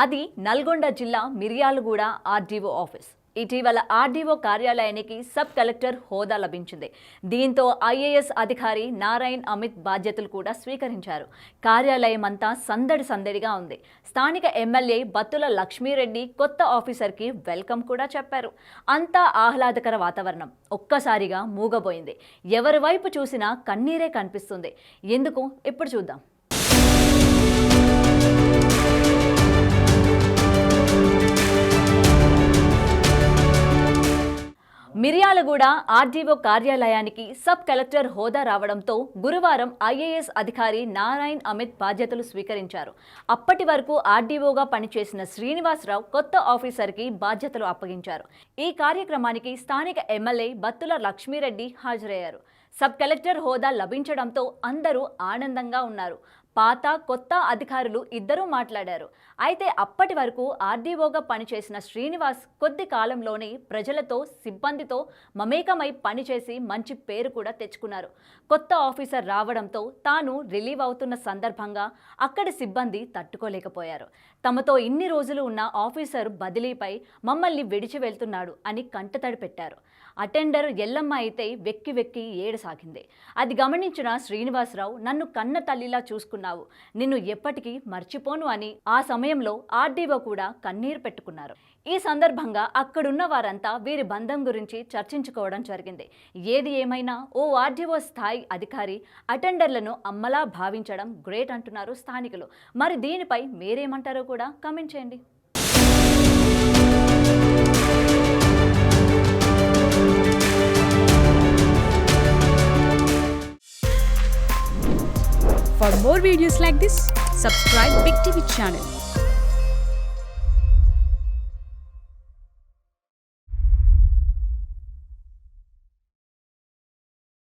అది నల్గొండ జిల్లా Miryalaguda RDO office. ఇటీవల ఆర్డీఓ కార్యాలయానికి సబ్ కలెక్టర్ హోదా లభించింది. దీంతో ఐఏఎస్ అధికారి నారాయణ్ అమిత్ బాధ్యతలు కూడా స్వీకరించారు. కార్యాలయం అంతా సందడి సందడిగా ఉంది. స్థానిక ఎమ్మెల్యే బత్తుల లక్ష్మీరెడ్డి కొత్త ఆఫీసర్కి వెల్కమ్ కూడా చెప్పారు. అంతా ఆహ్లాదకర వాతావరణం ఒక్కసారిగా మూగబోయింది. ఎవరి వైపు చూసినా కన్నీరే కనిపిస్తుంది. ఎందుకు ఇప్పుడు చూద్దాం. మిర్యాలగూడ ఆర్డీఓ కార్యాలయానికి సబ్ కలెక్టర్ హోదా రావడంతో గురువారం ఐఏఎస్ అధికారి నారాయణ్ అమిత్ బాధ్యతలు స్వీకరించారు. అప్పటి వరకు ఆర్డీఓగా పనిచేసిన శ్రీనివాసరావు కొత్త ఆఫీసర్కి బాధ్యతలు అప్పగించారు. ఈ కార్యక్రమానికి స్థానిక ఎమ్మెల్యే బత్తుల లక్ష్మీరెడ్డి హాజరయ్యారు. సబ్ కలెక్టర్ హోదా లభించడంతో అందరూ ఆనందంగా ఉన్నారు. పాత కొత్త అధికారులు ఇద్దరూ మాట్లాడారు. అయితే అప్పటి వరకు ఆర్డీఓగా పనిచేసిన శ్రీనివాస్ కొద్ది కాలంలోనే ప్రజలతో సిబ్బందితో మమేకమై పనిచేసి మంచి పేరు కూడా తెచ్చుకున్నారు. కొత్త ఆఫీసర్ రావడంతో తాను రిలీవ్ అవుతున్న సందర్భంగా అక్కడి సిబ్బంది తట్టుకోలేకపోయారు. తమతో ఇన్ని రోజులు ఉన్న ఆఫీసర్ బదిలీపై మమ్మల్ని విడిచి వెళ్తున్నాడు అని కంటతడి పెట్టారు. అటెండర్ ఎల్లమ్మ అయితే వెక్కి వెక్కి ఏడసాగింది. అది గమనించిన శ్రీనివాసరావు, నన్ను కన్న తల్లిలా చూసుకున్నావు, నిన్ను ఎప్పటికీ మర్చిపోను అని ఆ సమయంలో ఆర్డీఓ కూడా కన్నీరు పెట్టుకున్నారు. ఈ సందర్భంగా అక్కడున్న వారంతా వీరి బంధం గురించి చర్చించుకోవడం జరిగింది. ఏది ఏమైనా ఓ ఆర్డీఓ స్థాయి అధికారి అటెండర్లను అమ్మలా భావించడం గ్రేట్ అంటున్నారు స్థానికులు. మరి దీనిపై మీరేమంటారో కూడా కామెంట్ చేయండి. For more videos like this, subscribe Big TV channel.